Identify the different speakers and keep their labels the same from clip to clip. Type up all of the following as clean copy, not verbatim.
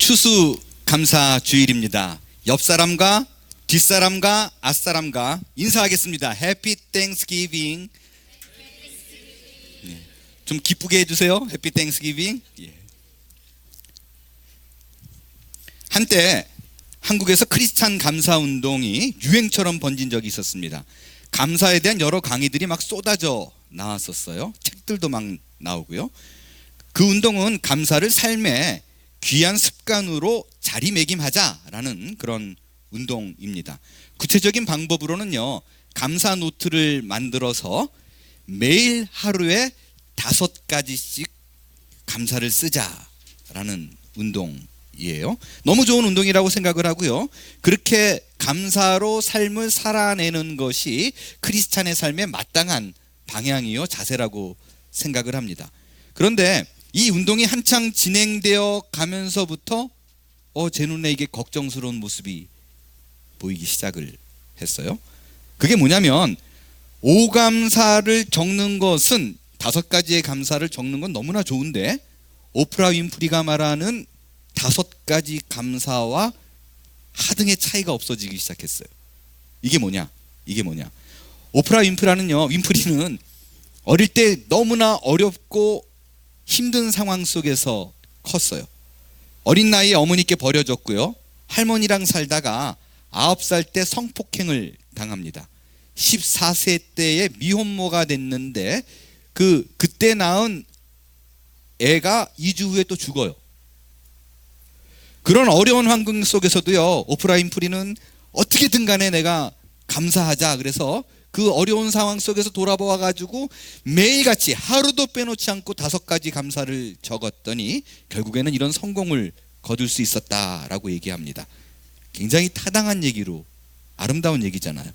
Speaker 1: 추수감사 주일입니다. 옆사람과 뒷사람과 앞사람과 인사하겠습니다. 해피 땡스기빙. 좀 기쁘게 해주세요. 해피 땡스기빙. 한때 한국에서 크리스찬 감사 운동이 유행처럼 번진 적이 있었습니다. 감사에 대한 여러 강의들이 막 쏟아져 나왔었어요. 책들도 막 나오고요. 그 운동은 감사를 삶의 귀한 습관으로 자리매김하자라는 그런 운동입니다. 구체적인 방법으로는요, 감사 노트를 만들어서 매일 하루에 5가지씩 감사를 쓰자라는 운동이에요. 너무 좋은 운동이라고 생각을 하고요. 그렇게 감사로 삶을 살아내는 것이 크리스찬의 삶에 마땅한 방향이요, 자세라고 생각을 합니다. 그런데 이 운동이 한창 진행되어 가면서부터 제 눈에 이게 걱정스러운 모습이 보이기 시작을 했어요. 그게 뭐냐면, 오감사를 적는 것은 5가지의 감사를 적는 건 너무나 좋은데, 오프라 윈프리가 말하는 5가지 감사와 하등의 차이가 없어지기 시작했어요. 이게 뭐냐? 오프라 윈프리는 어릴 때 너무나 어렵고 힘든 상황 속에서 컸어요. 어린 나이에 어머니께 버려졌고요. 할머니랑 살다가 9살 때 성폭행을 당합니다. 14세 때에 미혼모가 됐는데 그때 낳은 애가 2주 후에 또 죽어요. 그런 어려운 환경 속에서도요, 오프라 윈프리는 어떻게든 간에 내가 감사하자, 그래서 그 어려운 상황 속에서 돌아와 가지고 매일같이 하루도 빼놓지 않고 5가지 감사를 적었더니 결국에는 이런 성공을 거둘 수 있었다라고 얘기합니다. 굉장히 타당한 얘기로 아름다운 얘기잖아요.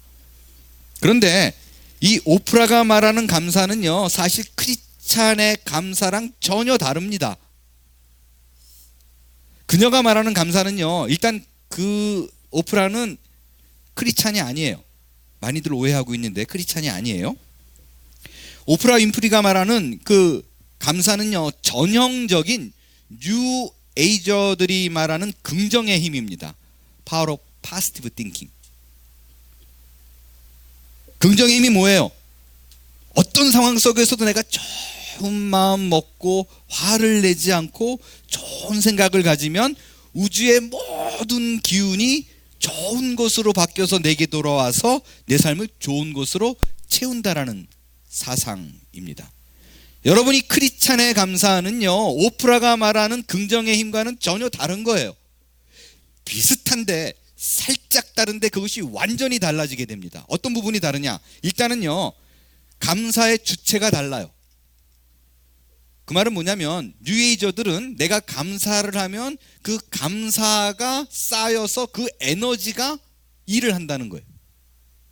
Speaker 1: 그런데 이 오프라가 말하는 감사는요, 사실 크리스찬의 감사랑 전혀 다릅니다. 그녀가 말하는 감사는요, 일단 그 오프라는 크리스찬이 아니에요. 많이들 오해하고 있는데 크리스찬이 아니에요. 오프라 윈프리가 말하는 그 감사는요, 전형적인 뉴 에이저들이 말하는 긍정의 힘입니다. Power of Positive Thinking. 긍정의 힘이 뭐예요? 어떤 상황 속에서도 내가 좋은 마음 먹고 화를 내지 않고 좋은 생각을 가지면 우주의 모든 기운이 좋은 것으로 바뀌어서 내게 돌아와서 내 삶을 좋은 것으로 채운다라는 사상입니다. 여러분이 크리스찬의 감사는요, 오프라가 말하는 긍정의 힘과는 전혀 다른 거예요. 비슷한데 살짝 다른데 그것이 완전히 달라지게 됩니다. 어떤 부분이 다르냐? 일단은요, 감사의 주체가 달라요. 그 말은 뭐냐면, 뉴에이저들은 내가 감사를 하면 그 감사가 쌓여서 그 에너지가 일을 한다는 거예요.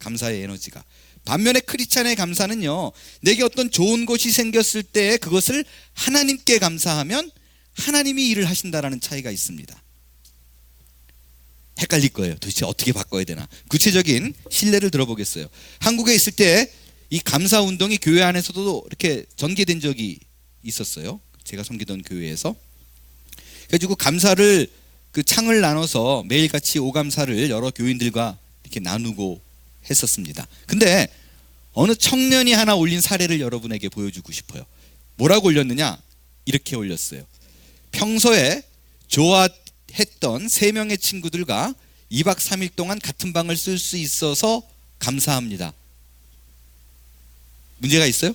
Speaker 1: 감사의 에너지가. 반면에 크리스찬의 감사는요, 내게 어떤 좋은 것이 생겼을 때 그것을 하나님께 감사하면 하나님이 일을 하신다라는 차이가 있습니다. 헷갈릴 거예요. 도대체 어떻게 바꿔야 되나? 구체적인 실례를 들어보겠어요. 한국에 있을 때 이 감사 운동이 교회 안에서도 이렇게 전개된 적이 있었어요. 제가 섬기던 교회에서. 그래가지고 감사를 그 창을 나눠서 매일같이 오감사를 여러 교인들과 이렇게 나누고 했었습니다. 근데 어느 청년이 하나 올린 사례를 여러분에게 보여주고 싶어요. 뭐라고 올렸느냐? 이렇게 올렸어요. 평소에 좋아했던 3명의 친구들과 2박 3일 동안 같은 방을 쓸 수 있어서 감사합니다. 문제가 있어요?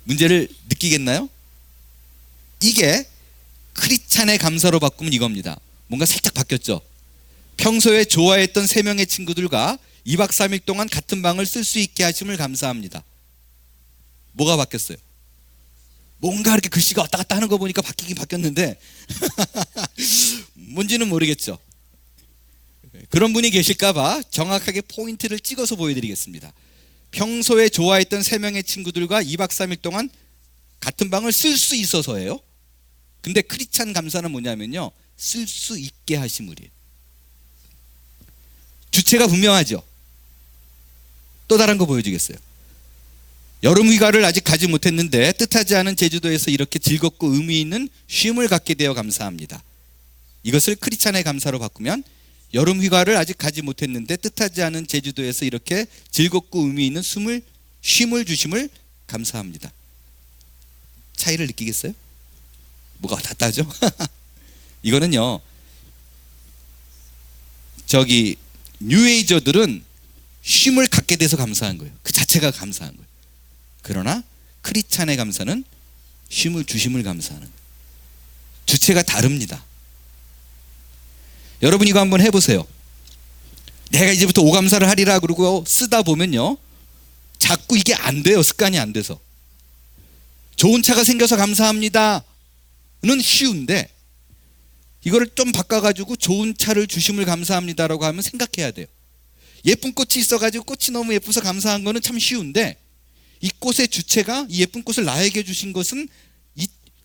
Speaker 1: 문제를 느끼겠나요? 이게 크리스찬의 감사로 바꾸면 이겁니다. 뭔가 살짝 바뀌었죠? 평소에 좋아했던 3명의 친구들과 2박 3일 동안 같은 방을 쓸 수 있게 하심을 감사합니다. 뭐가 바뀌었어요? 뭔가 이렇게 글씨가 왔다 갔다 하는 거 보니까 바뀌긴 바뀌었는데 뭔지는 모르겠죠. 그런 분이 계실까봐 정확하게 포인트를 찍어서 보여드리겠습니다. 평소에 좋아했던 3명의 친구들과 2박 3일 동안 같은 방을 쓸 수 있어서예요. 근데 크리스찬 감사는 뭐냐면요, 쓸 수 있게 하심을이에요. 주체가 분명하죠. 또 다른 거 보여주겠어요. 여름 휴가를 아직 가지 못했는데 뜻하지 않은 제주도에서 이렇게 즐겁고 의미 있는 쉼을 갖게 되어 감사합니다. 이것을 크리스찬의 감사로 바꾸면 여름 휴가를 아직 가지 못했는데 뜻하지 않은 제주도에서 이렇게 즐겁고 의미 있는 쉼을 주심을 감사합니다. 차이를 느끼겠어요? 뭐가 다 따죠? 이거는요, 뉴에이저들은 쉼을 갖게 돼서 감사한 거예요. 그 자체가 감사한 거예요. 그러나 크리스찬의 감사는 쉼을 주심을 감사하는 거예요. 주체가 다릅니다. 여러분 이거 한번 해보세요. 내가 이제부터 오감사를 하리라 그러고 쓰다 보면요, 자꾸 이게 안 돼요. 습관이 안 돼서. 좋은 차가 생겨서 감사합니다는 쉬운데, 이거를 좀 바꿔가지고 좋은 차를 주심을 감사합니다라고 하면 생각해야 돼요. 예쁜 꽃이 있어가지고 꽃이 너무 예뻐서 감사한 거는 참 쉬운데, 이 꽃의 주체가 이 예쁜 꽃을 나에게 주신 것은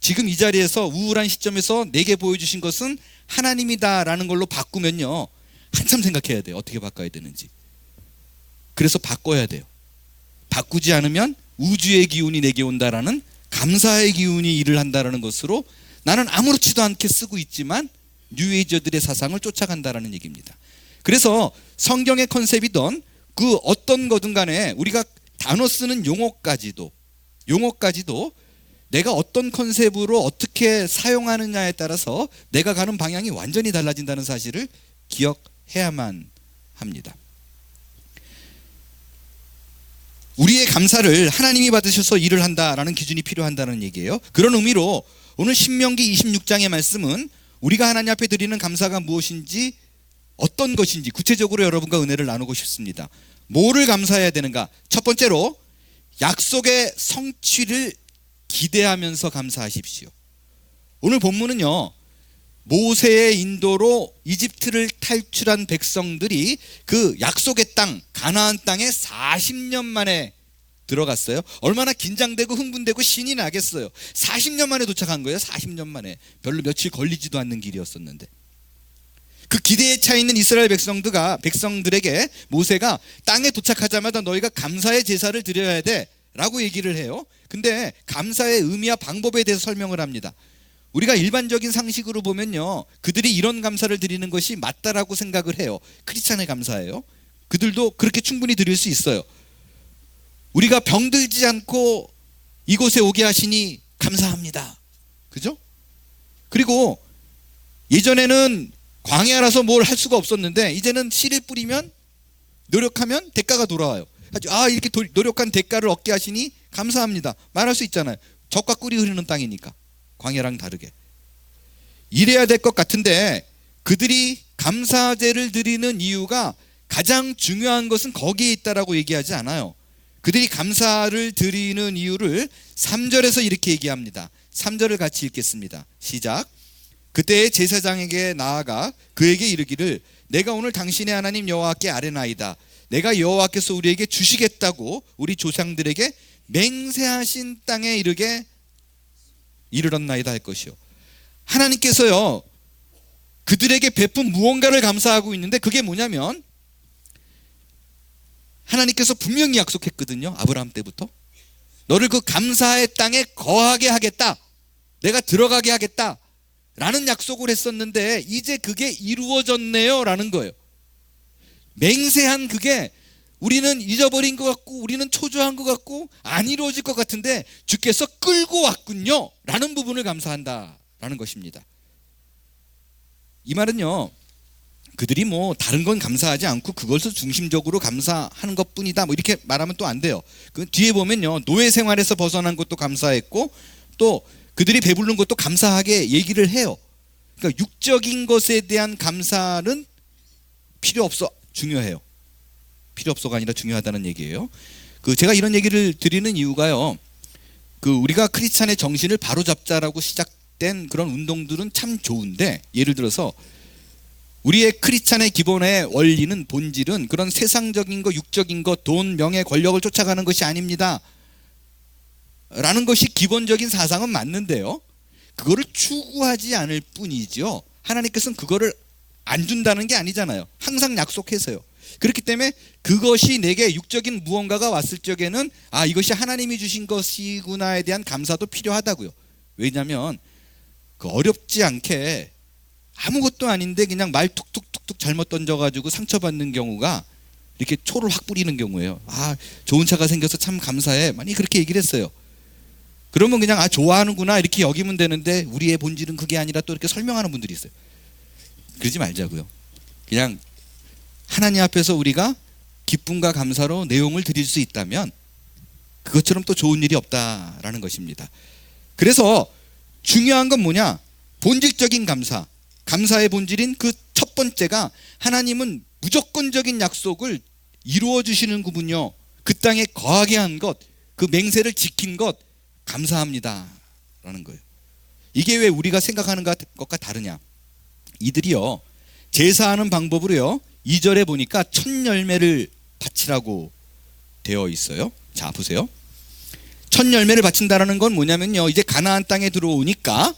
Speaker 1: 지금 이 자리에서 우울한 시점에서 내게 보여주신 것은 하나님이다라는 걸로 바꾸면요, 한참 생각해야 돼요. 어떻게 바꿔야 되는지. 그래서 바꿔야 돼요. 바꾸지 않으면 우주의 기운이 내게 온다라는 감사의 기운이 일을 한다라는 것으로 나는 아무렇지도 않게 쓰고 있지만 뉴에이저들의 사상을 쫓아간다라는 얘기입니다. 그래서 성경의 컨셉이던 그 어떤 거든 간에 우리가 단어 쓰는 용어까지도 내가 어떤 컨셉으로 어떻게 사용하느냐에 따라서 내가 가는 방향이 완전히 달라진다는 사실을 기억해야만 합니다. 우리의 감사를 하나님이 받으셔서 일을 한다라는 기준이 필요한다는 얘기예요. 그런 의미로 오늘 신명기 26장의 말씀은 우리가 하나님 앞에 드리는 감사가 무엇인지, 어떤 것인지 구체적으로 여러분과 은혜를 나누고 싶습니다. 뭐를 감사해야 되는가? 첫 번째로 약속의 성취를 기대하면서 감사하십시오. 오늘 본문은요, 모세의 인도로 이집트를 탈출한 백성들이 그 약속의 땅, 가나안 땅에 40년 만에 들어갔어요. 얼마나 긴장되고 흥분되고 신이 나겠어요. 40년 만에 도착한 거예요. 40년 만에. 별로 며칠 걸리지도 않는 길이었었는데, 그 기대에 차 있는 이스라엘 백성들에게 모세가 땅에 도착하자마자 너희가 감사의 제사를 드려야 돼 라고 얘기를 해요. 근데 감사의 의미와 방법에 대해서 설명을 합니다. 우리가 일반적인 상식으로 보면요, 그들이 이런 감사를 드리는 것이 맞다라고 생각을 해요. 크리스찬의 감사예요. 그들도 그렇게 충분히 드릴 수 있어요. 우리가 병들지 않고 이곳에 오게 하시니 감사합니다. 그죠? 그리고 예전에는 광야라서 뭘 할 수가 없었는데 이제는 씨를 뿌리면, 노력하면 대가가 돌아와요. 이렇게 노력한 대가를 얻게 하시니 감사합니다 말할 수 있잖아요. 젖과 꿀이 흐르는 땅이니까. 광야랑 다르게 이래야 될 것 같은데, 그들이 감사제를 드리는 이유가 가장 중요한 것은 거기에 있다라고 얘기하지 않아요. 그들이 감사를 드리는 이유를 3절에서 이렇게 얘기합니다. 3절을 같이 읽겠습니다. 시작. 그때 제사장에게 나아가 그에게 이르기를, 내가 오늘 당신의 하나님 여호와께 아뢰나이다. 내가 여호와께서 우리에게 주시겠다고 우리 조상들에게 맹세하신 땅에 이르렀나이다 할 것이요. 하나님께서요, 그들에게 베푼 무언가를 감사하고 있는데, 그게 뭐냐면 하나님께서 분명히 약속했거든요. 아브라함 때부터 너를 그 감사의 땅에 거하게 하겠다, 내가 들어가게 하겠다 라는 약속을 했었는데, 이제 그게 이루어졌네요 라는 거예요. 맹세한 그게 우리는 잊어버린 것 같고 우리는 초조한 것 같고 안 이루어질 것 같은데 주께서 끌고 왔군요 라는 부분을 감사한다 라는 것입니다. 이 말은요, 그들이 뭐 다른 건 감사하지 않고 그것을 중심적으로 감사하는 것뿐이다 뭐 이렇게 말하면 또 안 돼요. 그 뒤에 보면요, 노예 생활에서 벗어난 것도 감사했고 또 그들이 배부른 것도 감사하게 얘기를 해요. 그러니까 육적인 것에 대한 감사는 필요 없어, 중요해요. 필요 없어가 아니라 중요하다는 얘기예요. 제가 이런 얘기를 드리는 이유가요, 우리가 크리스찬의 정신을 바로잡자라고 시작된 그런 운동들은 참 좋은데, 예를 들어서 우리의 크리스찬의 기본의 원리는, 본질은 그런 세상적인 거, 육적인 거, 돈, 명예, 권력을 쫓아가는 것이 아닙니다 라는 것이 기본적인 사상은 맞는데요, 그거를 추구하지 않을 뿐이죠. 하나님께서는 그거를 안 준다는 게 아니잖아요. 항상 약속해서요. 그렇기 때문에 그것이 내게 육적인 무언가가 왔을 적에는 이것이 하나님이 주신 것이구나에 대한 감사도 필요하다고요. 왜냐하면 어렵지 않게 아무것도 아닌데 그냥 말 툭툭툭툭 잘못 던져가지고 상처받는 경우가 이렇게 초를 확 뿌리는 경우예요. 아, 좋은 차가 생겨서 참 감사해. 많이 그렇게 얘기를 했어요. 그러면 그냥 좋아하는구나 이렇게 여기면 되는데 우리의 본질은 그게 아니라 또 이렇게 설명하는 분들이 있어요. 그러지 말자고요. 그냥 하나님 앞에서 우리가 기쁨과 감사로 내용을 드릴 수 있다면 그것처럼 또 좋은 일이 없다라는 것입니다. 그래서 중요한 건 뭐냐? 본질적인 감사. 감사의 본질인 그 첫 번째가 하나님은 무조건적인 약속을 이루어 주시는군요. 그 땅에 거하게 한 것, 그 맹세를 지킨 것 감사합니다 라는 거예요. 이게 왜 우리가 생각하는 것과 다르냐? 이들이요, 제사하는 방법으로요, 2절에 보니까 첫 열매를 바치라고 되어 있어요. 자, 보세요. 첫 열매를 바친다라는 건 뭐냐면요, 이제 가나안 땅에 들어오니까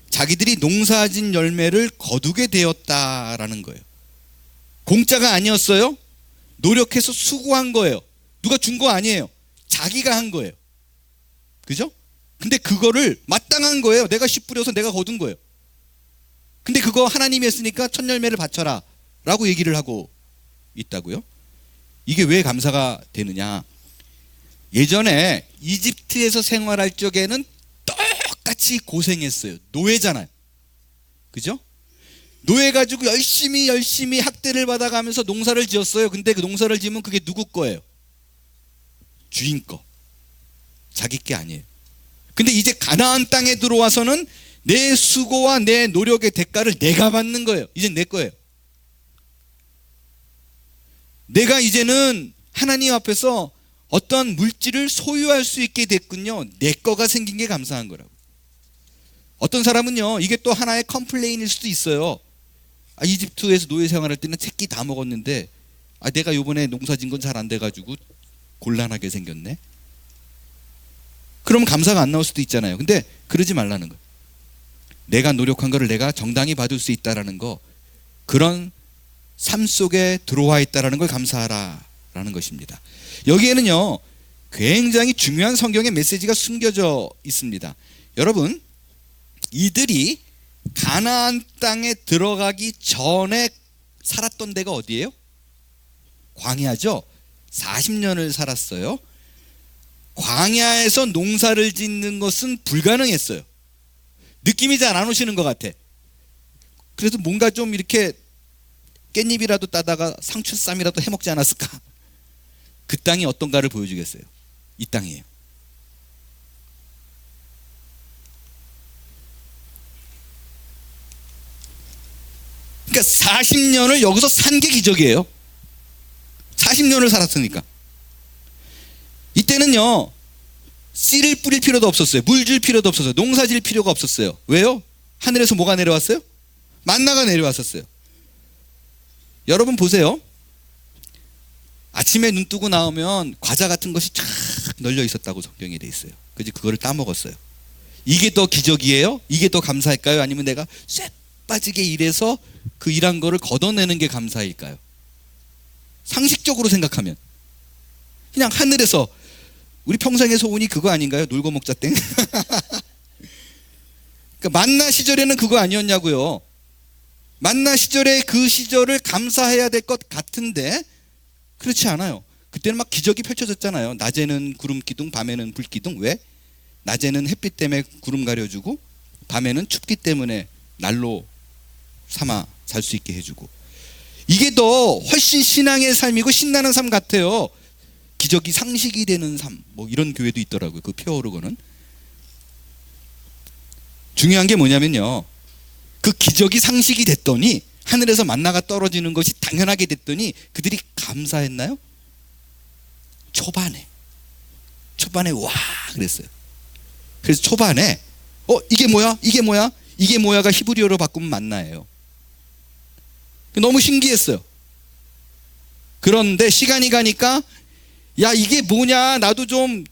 Speaker 1: 자기들이 농사진 열매를 거두게 되었다라는 거예요. 공짜가 아니었어요. 노력해서 수고한 거예요. 누가 준 거 아니에요. 자기가 한 거예요. 그죠? 근데 그거를 마땅한 거예요. 내가 씨 뿌려서 내가 거둔 거예요. 근데 그거 하나님이 했으니까 첫 열매를 바쳐라 라고 얘기를 하고 있다고요. 이게 왜 감사가 되느냐? 예전에 이집트에서 생활할 적에는 똑같이 고생했어요. 노예잖아요. 그죠? 노예 가지고 열심히 학대를 받아가면서 농사를 지었어요. 근데 그 농사를 지으면 그게 누구 거예요? 주인 거. 자기 게 아니에요. 근데 이제 가나안 땅에 들어와서는 내 수고와 내 노력의 대가를 내가 받는 거예요. 이제 내 거예요. 내가 이제는 하나님 앞에서 어떤 물질을 소유할 수 있게 됐군요. 내 거가 생긴 게 감사한 거라고. 어떤 사람은요, 이게 또 하나의 컴플레인일 수도 있어요. 이집트에서 노예 생활할 때는 새끼 다 먹었는데 내가 요번에 농사 진 건 잘 안 돼가지고 곤란하게 생겼네. 그러면 감사가 안 나올 수도 있잖아요. 근데 그러지 말라는 거예요. 내가 노력한 거를 내가 정당히 받을 수 있다라는 거, 그런 삶 속에 들어와 있다라는 걸 감사하라라는 것입니다. 여기에는요, 굉장히 중요한 성경의 메시지가 숨겨져 있습니다. 여러분, 이들이 가나안 땅에 들어가기 전에 살았던 데가 어디예요? 광야죠. 40년을 살았어요. 광야에서 농사를 짓는 것은 불가능했어요. 느낌이 잘 안 오시는 것 같아. 그래도 뭔가 좀 이렇게 깻잎이라도 따다가 상추쌈이라도 해먹지 않았을까? 그 땅이 어떤가를 보여주겠어요. 이 땅이에요. 그러니까 40년을 여기서 산 게 기적이에요. 40년을 살았으니까. 이때는요, 씨를 뿌릴 필요도 없었어요. 물 줄 필요도 없었어요. 농사 질 필요가 없었어요. 왜요? 하늘에서 뭐가 내려왔어요? 만나가 내려왔었어요. 여러분 보세요. 아침에 눈 뜨고 나오면 과자 같은 것이 쫙 널려 있었다고 성경에 돼 있어요. 그래서 그거를 따먹었어요. 이게 더 기적이에요? 이게 더 감사일까요? 아니면 내가 쇠 빠지게 일해서 그 일한 거를 걷어내는 게 감사일까요? 상식적으로 생각하면 그냥 하늘에서, 우리 평생의 소원이 그거 아닌가요? 놀고 먹자 땡. 그러니까 만나 시절에는 그거 아니었냐고요. 만나 시절에 그 시절을 감사해야 될 것 같은데 그렇지 않아요. 그때는 막 기적이 펼쳐졌잖아요. 낮에는 구름 기둥, 밤에는 불 기둥. 왜? 낮에는 햇빛 때문에 구름 가려주고 밤에는 춥기 때문에 난로 삼아 잘 수 있게 해주고. 이게 더 훨씬 신앙의 삶이고 신나는 삶 같아요. 기적이 상식이 되는 삶, 뭐 이런 교회도 있더라고요. 그 표어로고는. 중요한 게 뭐냐면요, 그 기적이 상식이 됐더니, 하늘에서 만나가 떨어지는 것이 당연하게 됐더니 그들이 감사했나요? 초반에 와 그랬어요. 그래서 초반에 이게 뭐야? 이게 뭐야? 이게 뭐야가 히브리어로 바꾸면 만나예요. 너무 신기했어요. 그런데 시간이 가니까 야, 이게 뭐냐, 나도 좀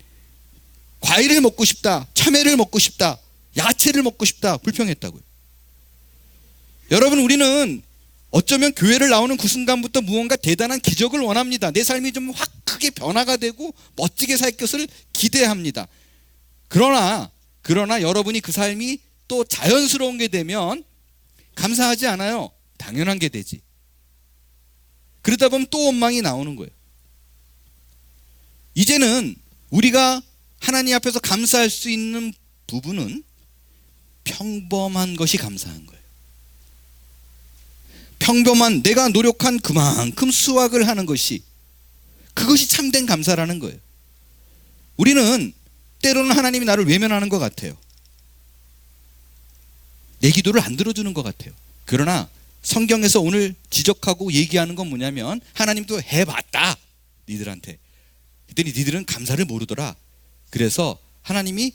Speaker 1: 과일을 먹고 싶다, 참외를 먹고 싶다, 야채를 먹고 싶다, 불평했다고요. 여러분, 우리는 어쩌면 교회를 나오는 그 순간부터 무언가 대단한 기적을 원합니다. 내 삶이 좀 확 크게 변화가 되고 멋지게 살 것을 기대합니다. 그러나 여러분이 그 삶이 또 자연스러운 게 되면 감사하지 않아요. 당연한 게 되지. 그러다 보면 또 원망이 나오는 거예요. 이제는 우리가 하나님 앞에서 감사할 수 있는 부분은 평범한 것이 감사한 거예요. 평범한 내가 노력한 그만큼 수확을 하는 것이, 그것이 참된 감사라는 거예요. 우리는 때로는 하나님이 나를 외면하는 것 같아요. 내 기도를 안 들어주는 것 같아요. 그러나 성경에서 오늘 지적하고 얘기하는 건 뭐냐면, 하나님도 해봤다 니들한테. 그랬더니 니들은 감사를 모르더라. 그래서 하나님이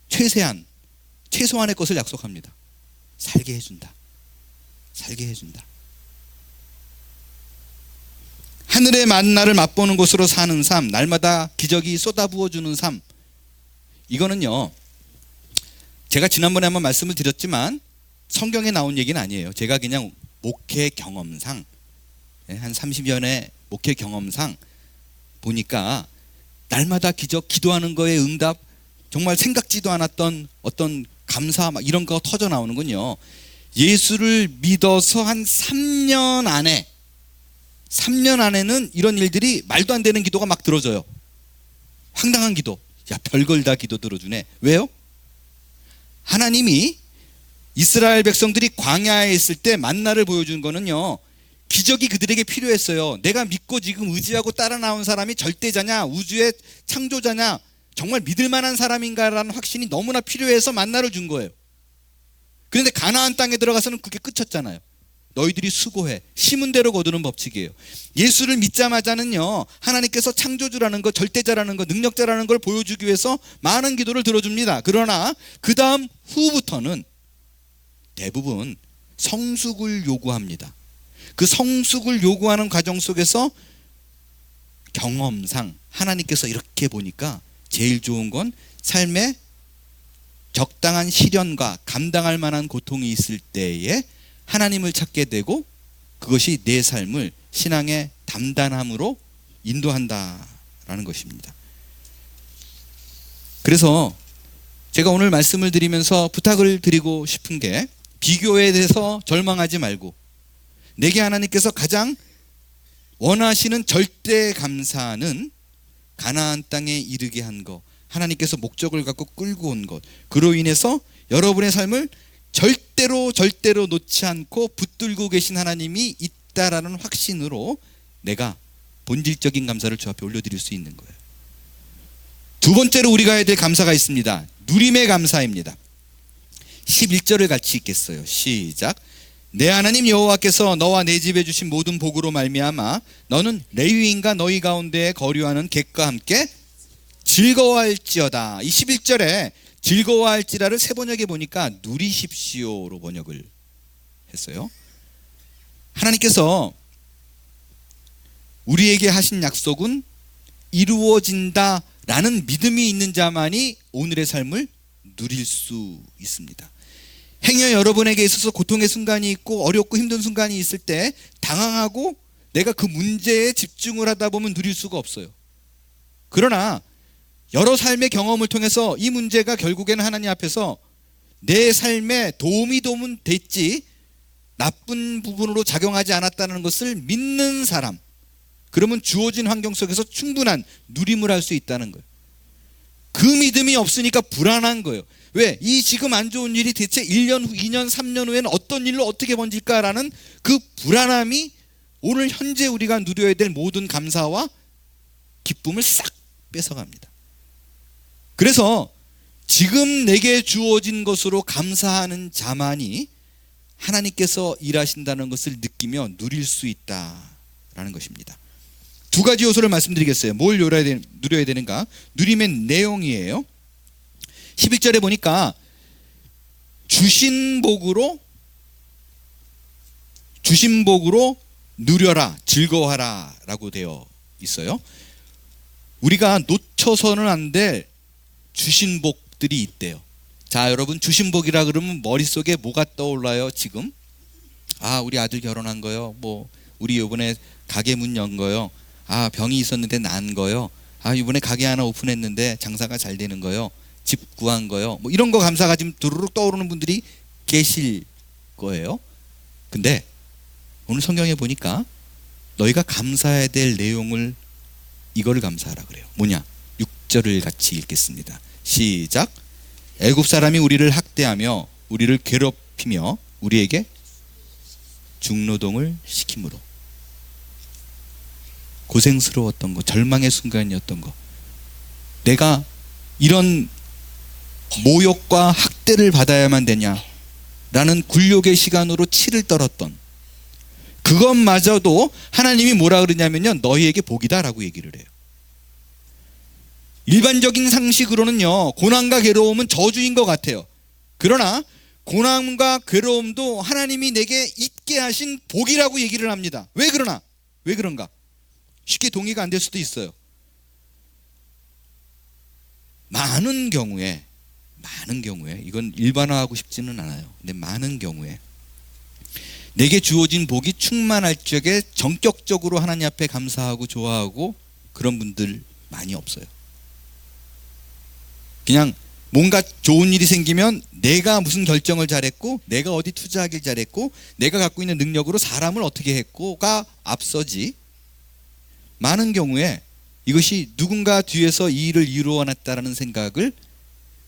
Speaker 1: 최소한의 것을 약속합니다. 살게 해준다. 살게 해준다. 하늘의 만나를 맛보는 곳으로 사는 삶, 날마다 기적이 쏟아부어주는 삶, 이거는요, 제가 지난번에 한번 말씀을 드렸지만 성경에 나온 얘기는 아니에요. 제가 그냥 목회 경험상, 한 30여 년의 목회 경험상 보니까 날마다 기적, 기도하는 거에 응답, 정말 생각지도 않았던 어떤 감사 막 이런 거 터져 나오는군요. 예수를 믿어서 한 3년 안에는 이런 일들이 말도 안 되는 기도가 막 들어져요. 황당한 기도. 야, 별걸 다 기도 들어주네. 왜요? 하나님이 이스라엘 백성들이 광야에 있을 때 만나를 보여준 거는요, 기적이 그들에게 필요했어요. 내가 믿고 지금 의지하고 따라 나온 사람이 절대자냐, 우주의 창조자냐, 정말 믿을 만한 사람인가라는 확신이 너무나 필요해서 만나를 준 거예요. 그런데 가나안 땅에 들어가서는 그게 끝이었잖아요. 너희들이 수고해, 심은 대로 거두는 법칙이에요. 예수를 믿자마자는요, 하나님께서 창조주라는 거, 절대자라는 거, 능력자라는 걸 보여주기 위해서 많은 기도를 들어줍니다. 그러나 그 다음 후부터는 대부분 성숙을 요구합니다. 그 성숙을 요구하는 과정 속에서 경험상 하나님께서 이렇게 보니까 제일 좋은 건 삶에 적당한 시련과 감당할 만한 고통이 있을 때에 하나님을 찾게 되고, 그것이 내 삶을 신앙의 담담함으로 인도한다라는 것입니다. 그래서 제가 오늘 말씀을 드리면서 부탁을 드리고 싶은 게, 비교에 대해서 절망하지 말고 내게 하나님께서 가장 원하시는 절대 감사는 가나안 땅에 이르게 한 것, 하나님께서 목적을 갖고 끌고 온 것, 그로 인해서 여러분의 삶을 절대로 놓지 않고 붙들고 계신 하나님이 있다라는 확신으로 내가 본질적인 감사를 주 앞에 올려드릴 수 있는 거예요. 두 번째로 우리가 해야 될 감사가 있습니다. 누림의 감사입니다. 11절을 같이 읽겠어요. 시작. 내 하나님 여호와께서 너와 내 집에 주신 모든 복으로 말미암아 너는 레위인과 너희 가운데 거류하는 객과 함께 즐거워할지어다. 이 11절에 즐거워할지라를 새 번역에 보니까 누리십시오로 번역을 했어요. 하나님께서 우리에게 하신 약속은 이루어진다라는 믿음이 있는 자만이 오늘의 삶을 누릴 수 있습니다. 행여 여러분에게 있어서 고통의 순간이 있고 어렵고 힘든 순간이 있을 때 당황하고 내가 그 문제에 집중을 하다 보면 누릴 수가 없어요. 그러나 여러 삶의 경험을 통해서 이 문제가 결국에는 하나님 앞에서 내 삶에 도움이 됐지 나쁜 부분으로 작용하지 않았다는 것을 믿는 사람, 그러면 주어진 환경 속에서 충분한 누림을 할 수 있다는 거예요. 그 믿음이 없으니까 불안한 거예요. 왜? 이 지금 안 좋은 일이 대체 1년 후, 2년, 3년 후에는 어떤 일로 어떻게 번질까라는 그 불안함이 오늘 현재 우리가 누려야 될 모든 감사와 기쁨을 싹 뺏어갑니다. 그래서 지금 내게 주어진 것으로 감사하는 자만이 하나님께서 일하신다는 것을 느끼며 누릴 수 있다라는 것입니다. 두 가지 요소를 말씀드리겠어요. 뭘 누려야 되는가? 누림의 내용이에요. 11절에 보니까 주신 복으로 누려라, 즐거워하라 라고 되어 있어요. 우리가 놓쳐서는 안 될 주신 복들이 있대요. 자, 여러분, 주신 복이라 그러면 머릿속에 뭐가 떠올라요 지금? 아, 우리 아들 결혼한 거요. 뭐 우리 이번에 가게 문 연 거요. 아, 병이 있었는데 난 거요. 아, 이번에 가게 하나 오픈했는데 장사가 잘 되는 거요. 집 구한 거요. 뭐 이런 거 감사가 지금 두루룩 떠오르는 분들이 계실 거예요. 근데 오늘 성경에 보니까 너희가 감사해야 될 내용을 이거를 감사하라 그래요. 뭐냐? 6절을 같이 읽겠습니다. 시작. 애굽 사람이 우리를 학대하며 우리를 괴롭히며 우리에게 중노동을 시킴으로. 고생스러웠던 거, 절망의 순간이었던 거, 내가 이런 모욕과 학대를 받아야만 되냐 라는 굴욕의 시간으로 치를 떨었던 그것마저도 하나님이 뭐라 그러냐면요, 너희에게 복이다 라고 얘기를 해요. 일반적인 상식으로는요, 고난과 괴로움은 저주인 것 같아요. 그러나 고난과 괴로움도 하나님이 내게 있게 하신 복이라고 얘기를 합니다. 왜 그런가? 쉽게 동의가 안 될 수도 있어요. 많은 경우에 이건 일반화하고 싶지는 않아요. 근데 많은 경우에 내게 주어진 복이 충만할 적에 전격적으로 하나님 앞에 감사하고 좋아하고 그런 분들 많이 없어요. 그냥 뭔가 좋은 일이 생기면 내가 무슨 결정을 잘했고, 내가 어디 투자하길 잘했고, 내가 갖고 있는 능력으로 사람을 어떻게 했고가 앞서지, 많은 경우에 이것이 누군가 뒤에서 이 일을 이루어놨다라는 생각을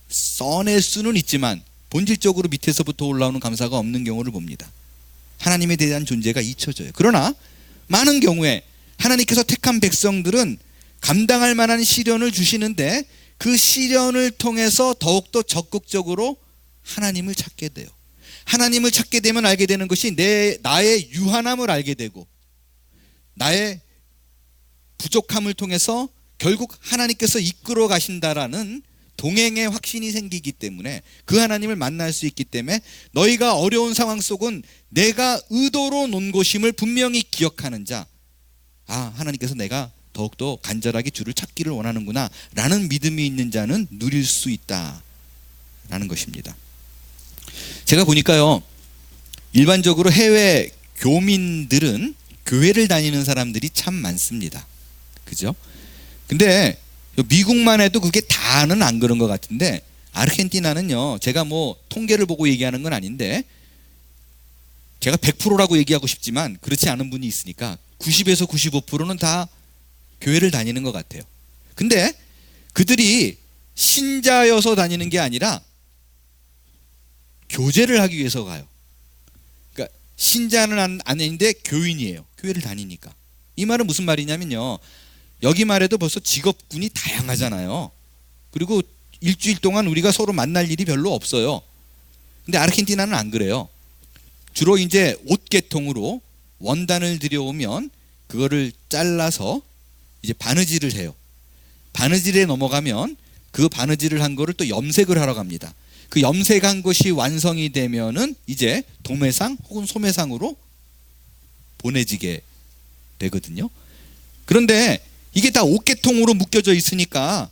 Speaker 1: 써낼 수는 있지만 본질적으로 밑에서부터 올라오는 감사가 없는 경우를 봅니다. 하나님에 대한 존재가 잊혀져요. 그러나 많은 경우에 하나님께서 택한 백성들은 감당할 만한 시련을 주시는데 그 시련을 통해서 더욱더 적극적으로 하나님을 찾게 돼요. 하나님을 찾게 되면 알게 되는 것이 나의 유한함을 알게 되고, 나의 부족함을 통해서 결국 하나님께서 이끌어 가신다라는 동행의 확신이 생기기 때문에, 그 하나님을 만날 수 있기 때문에 너희가 어려운 상황 속은 내가 의도로 놓은 것임을 분명히 기억하는 자, 하나님께서 내가 더욱더 간절하게 주를 찾기를 원하는구나 라는 믿음이 있는 자는 누릴 수 있다라는 것입니다. 제가 보니까요, 일반적으로 해외 교민들은 교회를 다니는 사람들이 참 많습니다. 그죠? 근데 미국만 해도 그게 다는 안 그런 것 같은데, 아르헨티나는요, 제가 뭐 통계를 보고 얘기하는 건 아닌데, 제가 100%라고 얘기하고 싶지만 그렇지 않은 분이 있으니까 90에서 95%는 다 교회를 다니는 것 같아요. 근데 그들이 신자여서 다니는 게 아니라 교제를 하기 위해서 가요. 그러니까 신자는 아닌데 교인이에요. 교회를 다니니까. 이 말은 무슨 말이냐면요, 여기 말해도 벌써 직업군이 다양하잖아요. 그리고 일주일 동안 우리가 서로 만날 일이 별로 없어요. 근데 아르헨티나는 안 그래요. 주로 이제 옷개통으로 원단을 들여오면 그거를 잘라서 이제 바느질을 해요. 바느질에 넘어가면 그 바느질을 한 거를 또 염색을 하러 갑니다. 그 염색한 것이 완성이 되면은 이제 도매상 혹은 소매상으로 보내지게 되거든요. 그런데 이게 다 옷개통으로 묶여져 있으니까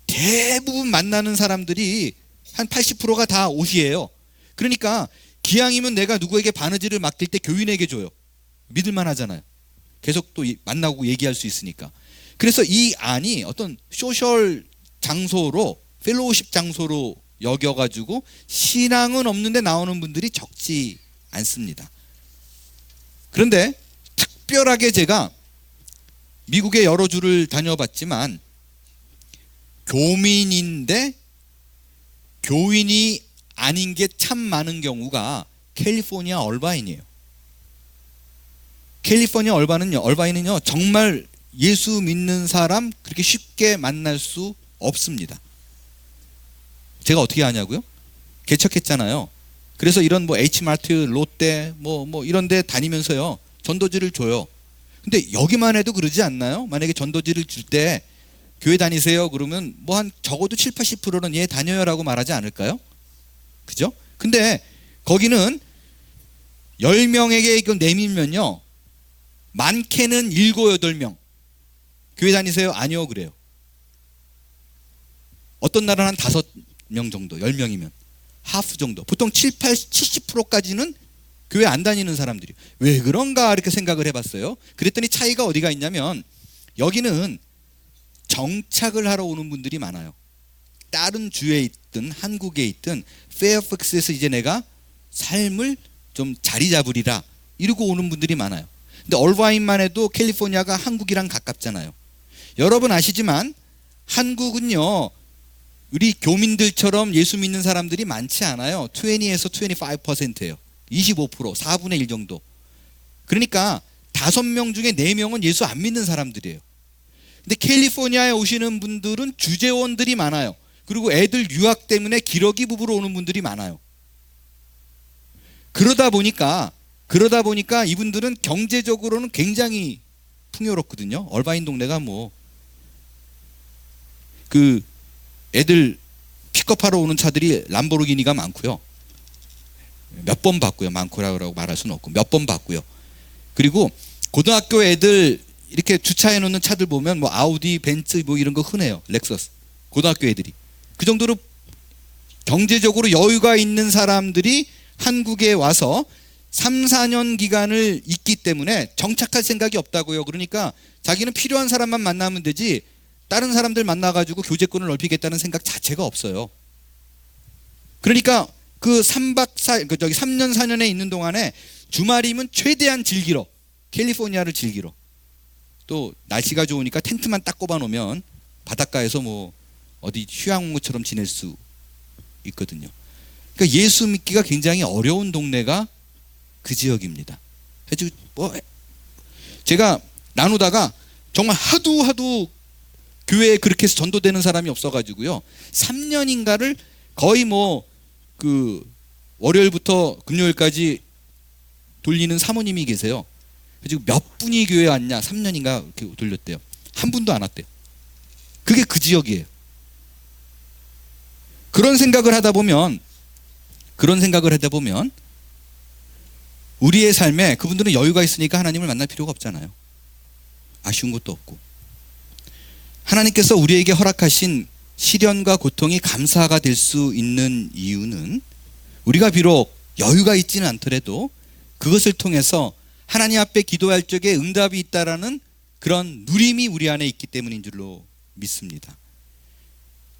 Speaker 1: 대부분 만나는 사람들이 한 80%가 다 옷이에요. 그러니까 기왕이면 내가 누구에게 바느질을 맡길 때 교인에게 줘요. 믿을만 하잖아요. 계속 또 만나고 얘기할 수 있으니까. 그래서 이 안이 어떤 소셜 장소로, 펠로우십 장소로 여겨가지고 신앙은 없는데 나오는 분들이 적지 않습니다. 그런데 특별하게 제가 미국의 여러 주를 다녀봤지만 교민인데 교인이 아닌 게 참 많은 경우가 캘리포니아 얼바인이에요. 캘리포니아 얼바인은요 정말 예수 믿는 사람 그렇게 쉽게 만날 수 없습니다. 제가 어떻게 아냐고요? 개척했잖아요. 그래서 이런 뭐 H마트, 롯데 뭐 이런 데 다니면서요 전도지를 줘요. 근데 여기만 해도 그러지 않나요? 만약에 전도지를 줄 때 교회 다니세요 그러면 뭐 한 적어도 70-80%는 예 다녀요라고 말하지 않을까요? 그죠? 근데 거기는 10명에게 이거 내밀면요 많게는 7, 8명 교회 다니세요? 아니요 그래요. 어떤 날은 한 5명 정도, 10명이면 하프 정도, 보통 70%까지는 교회 안 다니는 사람들이. 왜 그런가 이렇게 생각을 해봤어요. 그랬더니 차이가 어디가 있냐면 여기는 정착을 하러 오는 분들이 많아요. 다른 주에 있든 한국에 있든 페어팩스에서 이제 내가 삶을 좀 자리 잡으리라 이러고 오는 분들이 많아요. 근데 얼바인만 해도 캘리포니아가 한국이랑 가깝잖아요. 여러분 아시지만 한국은요, 우리 교민들처럼 예수 믿는 사람들이 많지 않아요. 20에서 25%예요. 25%, 4분의 1 정도. 그러니까 5명 중에 4명은 예수 안 믿는 사람들이에요. 근데 캘리포니아에 오시는 분들은 주재원들이 많아요. 그리고 애들 유학 때문에 기러기 부부로 오는 분들이 많아요. 그러다 보니까 이분들은 경제적으로는 굉장히 풍요롭거든요. 얼바인 동네가 뭐 그 애들 픽업하러 오는 차들이 람보르기니가 많고요. 몇 번 봤고요. 많고라고 말할 수는 없고 몇 번 봤고요. 그리고 고등학교 애들 이렇게 주차해 놓는 차들 보면 뭐 아우디, 벤츠 뭐 이런 거 흔해요. 렉서스. 고등학교 애들이. 그 정도로 경제적으로 여유가 있는 사람들이 한국에 와서 3, 4년 기간을 있기 때문에 정착할 생각이 없다고요. 그러니까 자기는 필요한 사람만 만나면 되지 다른 사람들 만나가지고 교제권을 넓히겠다는 생각 자체가 없어요. 그러니까 그 3년, 4년에 있는 동안에 주말이면 최대한 즐기러, 캘리포니아를 즐기러. 또 날씨가 좋으니까 텐트만 딱 꼽아 놓으면 바닷가에서 뭐 어디 휴양무처럼 지낼 수 있거든요. 그러니까 예수 믿기가 굉장히 어려운 동네가 그 지역입니다. 뭐 제가 나누다가 정말 하도 교회에 그렇게 해서 전도되는 사람이 없어가지고요, 3년인가를 거의 뭐 그 월요일부터 금요일까지 돌리는 사모님이 계세요. 지금 몇 분이 교회 왔냐? 3년인가 이렇게 돌렸대요. 한 분도 안 왔대요. 그게 그 지역이에요. 그런 생각을 하다 보면 우리의 삶에 그분들은 여유가 있으니까 하나님을 만날 필요가 없잖아요. 아쉬운 것도 없고. 하나님께서 우리에게 허락하신 시련과 고통이 감사가 될 수 있는 이유는 우리가 비록 여유가 있지는 않더라도 그것을 통해서 하나님 앞에 기도할 적에 응답이 있다라는 그런 누림이 우리 안에 있기 때문인 줄로 믿습니다.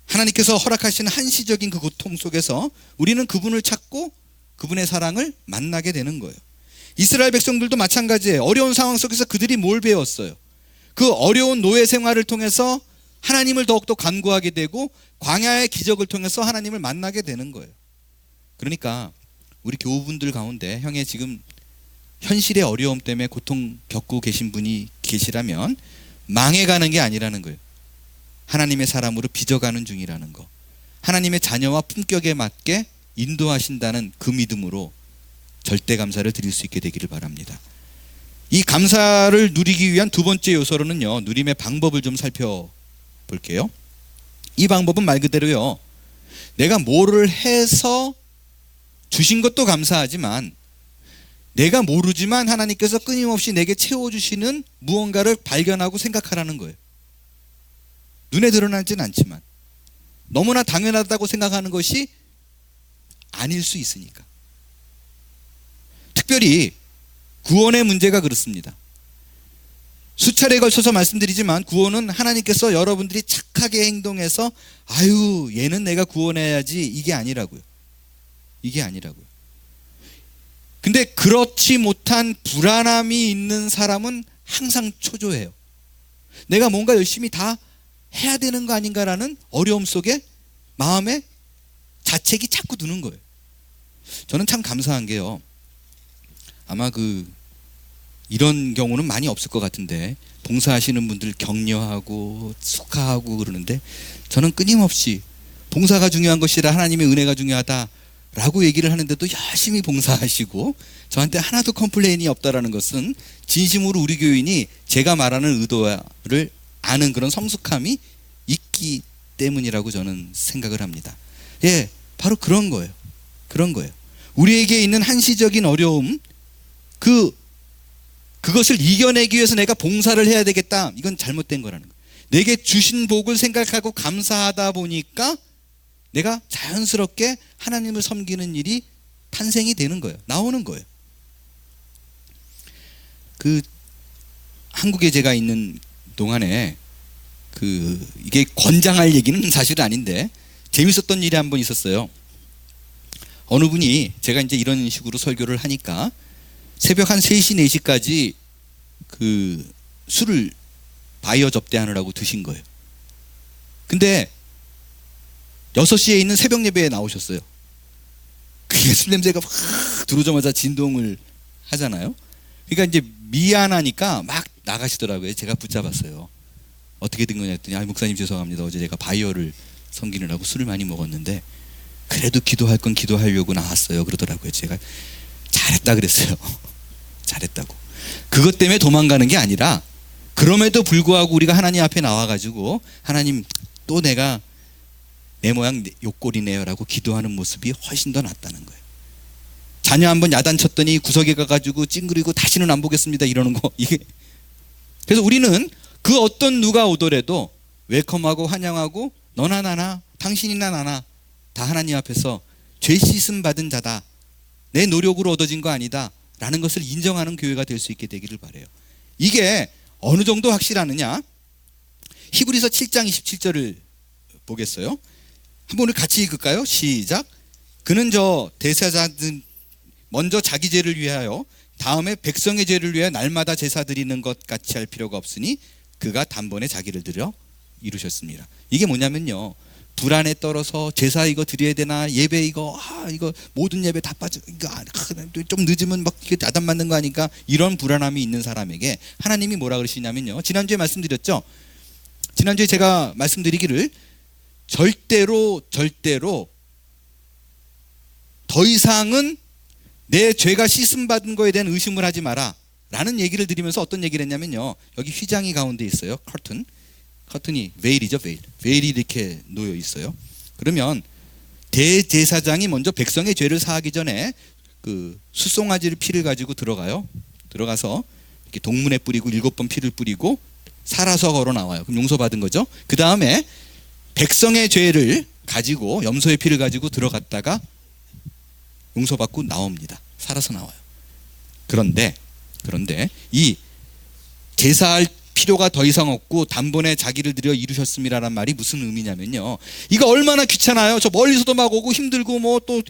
Speaker 1: 하나님께서 허락하신 한시적인 그 고통 속에서 우리는 그분을 찾고 그분의 사랑을 만나게 되는 거예요. 이스라엘 백성들도 마찬가지예요. 어려운 상황 속에서 그들이 뭘 배웠어요? 그 어려운 노예 생활을 통해서 하나님을 더욱더 간구하게 되고 광야의 기적을 통해서 하나님을 만나게 되는 거예요. 그러니까 우리 교우분들 가운데 형의 지금 현실의 어려움 때문에 고통 겪고 계신 분이 계시라면 망해가는 게 아니라는 거예요. 하나님의 사람으로 빚어가는 중이라는 거. 하나님의 자녀와 품격에 맞게 인도하신다는 그 믿음으로 절대 감사를 드릴 수 있게 되기를 바랍니다. 이 감사를 누리기 위한 두 번째 요소로는요, 누림의 방법을 좀 살펴볼게요. 이 방법은 말 그대로요, 내가 뭐를 해서 주신 것도 감사하지만 내가 모르지만 하나님께서 끊임없이 내게 채워주시는 무언가를 발견하고 생각하라는 거예요. 눈에 드러나지는 않지만 너무나 당연하다고 생각하는 것이 아닐 수 있으니까. 특별히 구원의 문제가 그렇습니다. 수차례에 걸쳐서 말씀드리지만 구원은 하나님께서 여러분들이 착하게 행동해서 아유 얘는 내가 구원해야지 이게 아니라고요. 근데 그렇지 못한 불안함이 있는 사람은 항상 초조해요. 내가 뭔가 열심히 다 해야 되는 거 아닌가라는 어려움 속에 마음에 자책이 자꾸 드는 거예요. 저는 참 감사한 게요, 아마 이런 경우는 많이 없을 것 같은데 봉사하시는 분들 격려하고 축하하고 그러는데 저는 끊임없이 봉사가 중요한 것이라 하나님의 은혜가 중요하다라고 얘기를 하는데도 열심히 봉사하시고 저한테 하나도 컴플레인이 없다라는 것은 진심으로 우리 교인이 제가 말하는 의도를 아는 그런 성숙함이 있기 때문이라고 저는 생각을 합니다. 예, 바로 그런 거예요. 우리에게 있는 한시적인 어려움, 그것을 이겨내기 위해서 내가 봉사를 해야 되겠다, 이건 잘못된 거라는 거예요. 내게 주신 복을 생각하고 감사하다 보니까 내가 자연스럽게 하나님을 섬기는 일이 탄생이 되는 거예요. 나오는 거예요. 한국에 제가 있는 동안에 이게 권장할 얘기는 사실은 아닌데 재밌었던 일이 한 번 있었어요. 어느 분이 제가 이제 이런 식으로 설교를 하니까 새벽 한 3시, 4시까지 그 술을 바이어 접대하느라고 드신 거예요. 근데 6시에 있는 새벽 예배에 나오셨어요. 그게 술 냄새가 확 들어오자마자 진동을 하잖아요. 그러니까 이제 미안하니까 막 나가시더라고요. 제가 붙잡았어요. 어떻게 된 거냐 했더니, 아, 목사님 죄송합니다. 어제 제가 바이어를 섬기느라고 술을 많이 먹었는데 그래도 기도할 건 기도하려고 나왔어요. 그러더라고요. 제가 잘했다 그랬어요. 잘했다고. 그것 때문에 도망가는 게 아니라, 그럼에도 불구하고 우리가 하나님 앞에 나와가지고 하나님, 또 내가 내 모양 욕골이네요 라고 기도하는 모습이 훨씬 더 낫다는 거예요. 자녀 한번 야단쳤더니 구석에 가가지고 찡그리고 다시는 안 보겠습니다 이러는 거, 이게. 그래서 우리는 그 어떤 누가 오더라도 웰컴하고 환영하고, 너나 나나 당신이나 나나 다 하나님 앞에서 죄 씻음 받은 자다, 내 노력으로 얻어진 거 아니다 라는 것을 인정하는 교회가 될 수 있게 되기를 바라요. 이게 어느 정도 확실하느냐, 히브리서 7장 27절을 보겠어요. 한번 우리 같이 읽을까요? 시작. 그는 저 대제사장 먼저 자기 죄를 위하여 다음에 백성의 죄를 위하여 날마다 제사 드리는 것 같이 할 필요가 없으니 그가 단번에 자기를 드려 이루셨습니다. 이게 뭐냐면요, 불안에 떨어서 제사 이거 드려야 되나, 예배 이거 모든 예배 다 빠져, 이거 좀 늦으면 막 이게 야단 맞는 거 아니까, 이런 불안함이 있는 사람에게 하나님이 뭐라 그러시냐면요, 지난주에 말씀드렸죠. 지난주에 제가 말씀드리기를 절대로 더 이상은 내 죄가 씻음 받은 거에 대한 의심을 하지 마라 라는 얘기를 드리면서 어떤 얘기를 했냐면요, 여기 휘장이 가운데 있어요. 커튼이 베일이죠. 베일이 이렇게 놓여 있어요. 그러면 대제사장이 먼저 백성의 죄를 사하기 전에 그 숫송아지를 피를 가지고 들어가서 이렇게 동문에 뿌리고 7번 피를 뿌리고 살아서 걸어 나와요. 그럼 용서받은 거죠. 그 다음에 백성의 죄를 가지고, 염소의 피를 가지고 들어갔다가 용서받고 나옵니다. 살아서 나와요. 그런데 이 제사할 필요가 더 이상 없고 단번에 자기를 드려 이루셨음이라는 말이 무슨 의미냐면요, 이거 얼마나 귀찮아요. 저 멀리서도 막 오고 힘들고, 뭐 또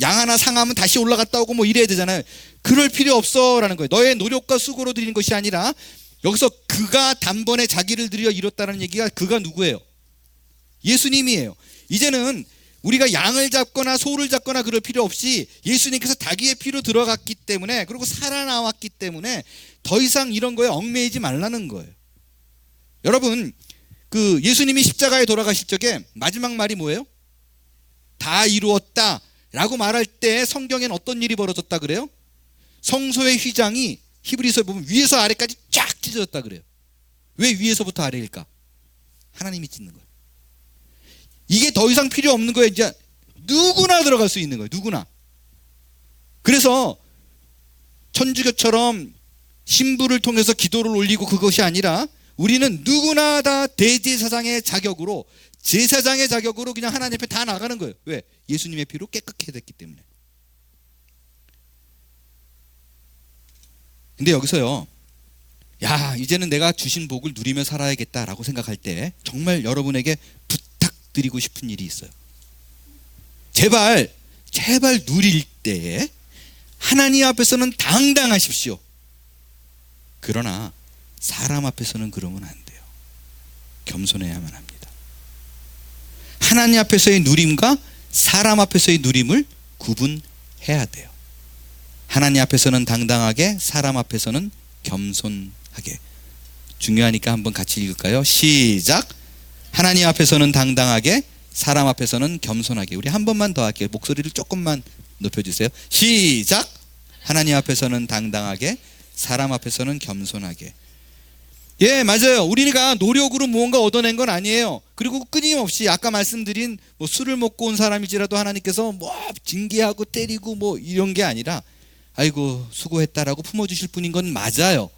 Speaker 1: 양 하나 상하면 다시 올라갔다 오고 뭐 이래야 되잖아요. 그럴 필요 없어 라는 거예요. 너의 노력과 수고로 드리는 것이 아니라, 여기서 그가 단번에 자기를 드려 이뤘다는 얘기가, 그가 누구예요? 예수님이에요. 이제는 우리가 양을 잡거나 소를 잡거나 그럴 필요 없이 예수님께서 자기의 피로 들어갔기 때문에, 그리고 살아나왔기 때문에 더 이상 이런 거에 얽매이지 말라는 거예요. 여러분, 그 예수님이 십자가에 돌아가실 적에 마지막 말이 뭐예요? 다 이루었다 라고 말할 때 성경엔 어떤 일이 벌어졌다 그래요? 성소의 휘장이 히브리서에 보면 위에서 아래까지 쫙 찢어졌다 그래요. 왜 위에서부터 아래일까? 하나님이 찢는 거예요. 이게 더 이상 필요 없는 거예요. 이제 누구나 들어갈 수 있는 거예요. 누구나. 그래서 천주교처럼 신부를 통해서 기도를 올리고 그것이 아니라, 우리는 누구나 다 대제사장의 자격으로, 제사장의 자격으로 그냥 하나님 앞에 다 나가는 거예요. 왜? 예수님의 피로 깨끗게 됐기 때문에. 근데 여기서요, 야, 이제는 내가 주신 복을 누리며 살아야겠다라고 생각할 때 정말 여러분에게 부탁드리고 싶은 일이 있어요. 제발 누릴 때에 하나님 앞에서는 당당하십시오. 그러나 사람 앞에서는 그러면 안 돼요. 겸손해야만 합니다. 하나님 앞에서의 누림과 사람 앞에서의 누림을 구분해야 돼요. 하나님 앞에서는 당당하게, 사람 앞에서는 겸손하게. 중요하니까 한번 같이 읽을까요? 시작. 하나님 앞에서는 당당하게, 사람 앞에서는 겸손하게. 우리 한 번만 더 할게요. 목소리를 조금만 높여주세요. 시작. 하나님 앞에서는 당당하게, 사람 앞에서는 겸손하게. 예, 맞아요. 우리가 노력으로 무언가 얻어낸 건 아니에요. 그리고 끊임없이 아까 말씀드린 뭐 술을 먹고 온 사람일지라도 하나님께서 뭐 징계하고 때리고 뭐 이런 게 아니라, 아이고 수고했다라고 품어주실 분인 건 맞아요.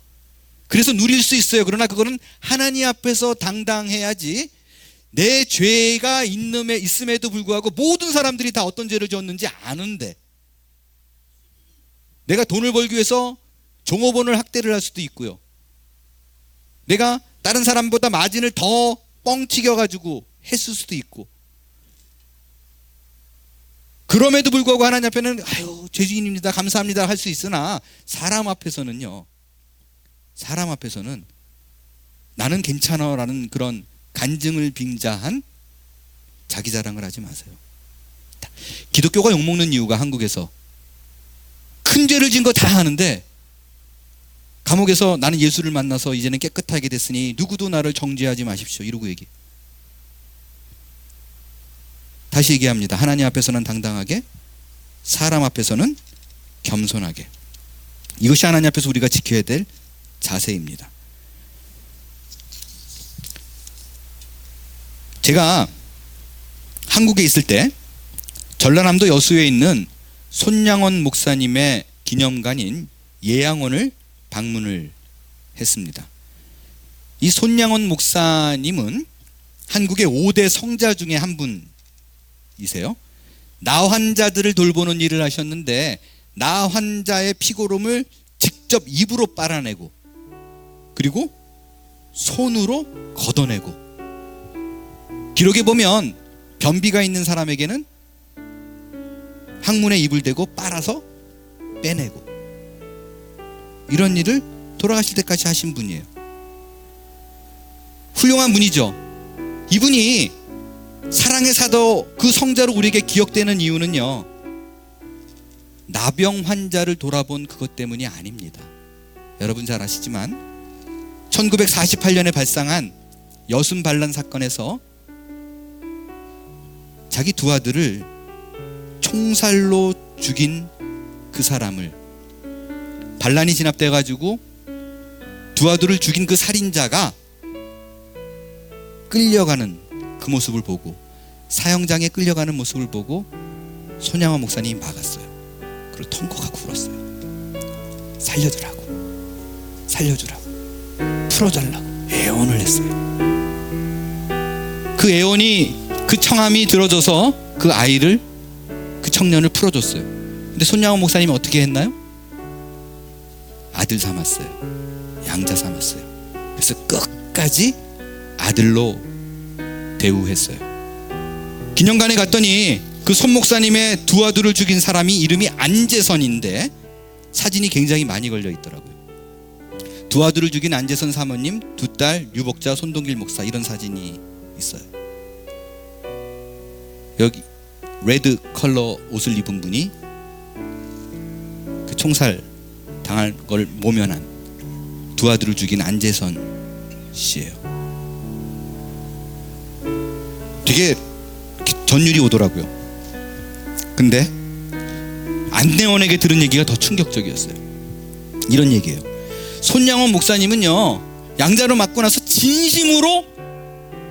Speaker 1: 그래서 누릴 수 있어요. 그러나 그거는 하나님 앞에서 당당해야지, 내 죄가 있음에도 불구하고 모든 사람들이 다 어떤 죄를 지었는지 아는데, 내가 돈을 벌기 위해서 종업원을 학대를 할 수도 있고요, 내가 다른 사람보다 마진을 더 뻥튀겨가지고 했을 수도 있고, 그럼에도 불구하고 하나님 앞에는 아유 죄인입니다 감사합니다 할 수 있으나 사람 앞에서는 나는 괜찮아라는 그런 간증을 빙자한 자기 자랑을 하지 마세요. 기독교가 욕먹는 이유가 한국에서 큰 죄를 진 거 다 하는데 감옥에서 나는 예수를 만나서 이제는 깨끗하게 됐으니 누구도 나를 정죄하지 마십시오 이러고 얘기해. 다시 얘기합니다. 하나님 앞에서는 당당하게, 사람 앞에서는 겸손하게. 이것이 하나님 앞에서 우리가 지켜야 될 자세입니다. 제가 한국에 있을 때 전라남도 여수에 있는 손양원 목사님의 기념관인 예양원을 방문을 했습니다. 이 손양원 목사님은 한국의 5대 성자 중에 한 분이세요. 나 환자들을 돌보는 일을 하셨는데 나 환자의 피고름을 직접 입으로 빨아내고 그리고 손으로 걷어내고, 기록에 보면 변비가 있는 사람에게는 항문에 입을 대고 빨아서 빼내고, 이런 일을 돌아가실 때까지 하신 분이에요. 훌륭한 분이죠. 이분이 사랑의 사도 그 성자로 우리에게 기억되는 이유는요, 나병 환자를 돌아본 그것 때문이 아닙니다. 여러분 잘 아시지만 1948년에 발생한 여순 반란 사건에서 자기 두 아들을 총살로 죽인 그 사람을, 반란이 진압돼 가지고 두 아들을 죽인 그 살인자가 끌려가는 그 모습을 보고, 사형장에 끌려가는 모습을 보고 손양원 목사님이 막았어요. 그리고 통곡하고 울었어요. 살려주라고, 풀어달라고 애원을 했어요. 그 애원이, 그 청함이 들어져서 그 아이를, 그 청년을 풀어줬어요. 근데 손양원 목사님이 어떻게 했나요? 아들 삼았어요. 양자 삼았어요. 그래서 끝까지 아들로 대우했어요. 기념관에 갔더니 그 손 목사님의 두 아들을 죽인 사람이 이름이 안재선인데 사진이 굉장히 많이 걸려 있더라고요. 두 아들을 죽인 안재선 사모님, 두 딸 유복자, 손동길 목사, 이런 사진이 있어요. 여기 레드 컬러 옷을 입은 분이 그 총살 당할 걸 모면한 두 아들을 죽인 안재선 씨예요. 되게 전율이 오더라고요. 근데 안내원에게 들은 얘기가 더 충격적이었어요. 이런 얘기예요. 손양원 목사님은요, 양자로 맞고 나서 진심으로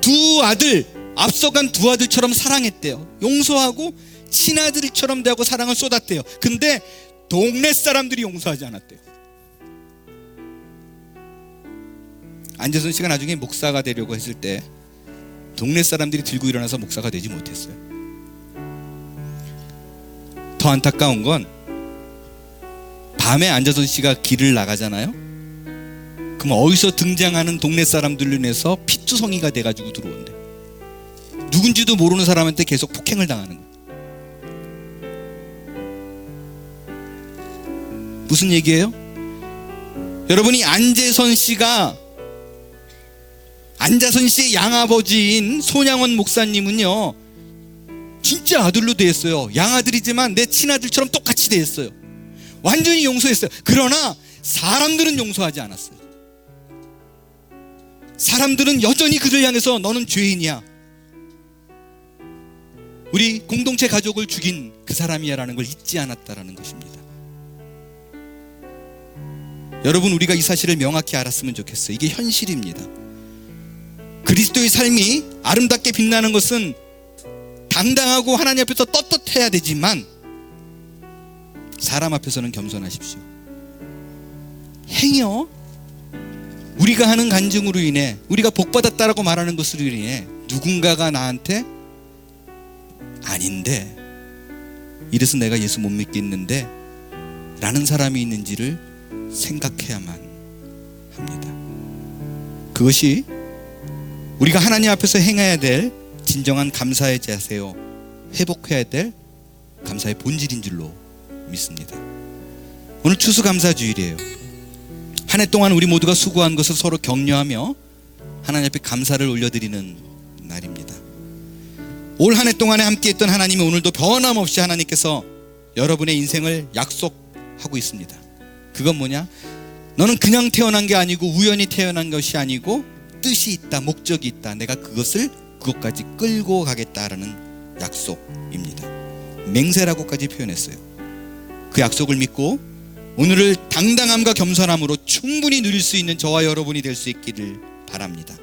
Speaker 1: 두 아들, 앞서간 두 아들처럼 사랑했대요. 용서하고 친아들처럼 대하고 사랑을 쏟았대요. 근데 동네 사람들이 용서하지 않았대요. 안재선 씨가 나중에 목사가 되려고 했을 때 동네 사람들이 들고 일어나서 목사가 되지 못했어요. 더 안타까운 건 밤에 안재선 씨가 길을 나가잖아요. 그럼 어디서 등장하는 동네 사람들로 인해서 피투성이가 돼가지고 들어온대. 누군지도 모르는 사람한테 계속 폭행을 당하는 거예요. 무슨 얘기예요? 여러분이 안재선 씨의 양아버지인 손양원 목사님은요, 진짜 아들로 대했어요. 양아들이지만 내 친아들처럼 똑같이 대했어요. 완전히 용서했어요. 그러나 사람들은 용서하지 않았어요. 사람들은 여전히 그를 향해서 너는 죄인이야, 우리 공동체 가족을 죽인 그 사람이야 라는 걸 잊지 않았다라는 것입니다. 여러분, 우리가 이 사실을 명확히 알았으면 좋겠어요. 이게 현실입니다. 그리스도의 삶이 아름답게 빛나는 것은 당당하고 하나님 앞에서 떳떳해야 되지만 사람 앞에서는 겸손하십시오. 행여 우리가 하는 간증으로 인해, 우리가 복받았다라고 말하는 것으로 인해 누군가가 나한테 아닌데, 이래서 내가 예수 못 믿겠는데 라는 사람이 있는지를 생각해야만 합니다. 그것이 우리가 하나님 앞에서 행해야 될 진정한 감사의 자세요, 회복해야 될 감사의 본질인 줄로 믿습니다. 오늘 추수감사주일이에요. 한 해 동안 우리 모두가 수고한 것을 서로 격려하며 하나님 앞에 감사를 올려드리는 날입니다. 올 한 해 동안에 함께했던 하나님이 오늘도 변함없이 하나님께서 여러분의 인생을 약속하고 있습니다. 그건 뭐냐? 너는 그냥 태어난 게 아니고 우연히 태어난 것이 아니고 뜻이 있다, 목적이 있다. 내가 그것까지 끌고 가겠다라는 약속입니다. 맹세라고까지 표현했어요. 그 약속을 믿고 오늘을 당당함과 겸손함으로 충분히 누릴 수 있는 저와 여러분이 될 수 있기를 바랍니다.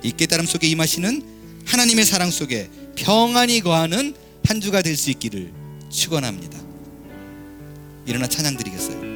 Speaker 1: 이 깨달음 속에 임하시는 하나님의 사랑 속에 평안이 거하는 한 주가 될 수 있기를 축원합니다. 일어나 찬양 드리겠어요.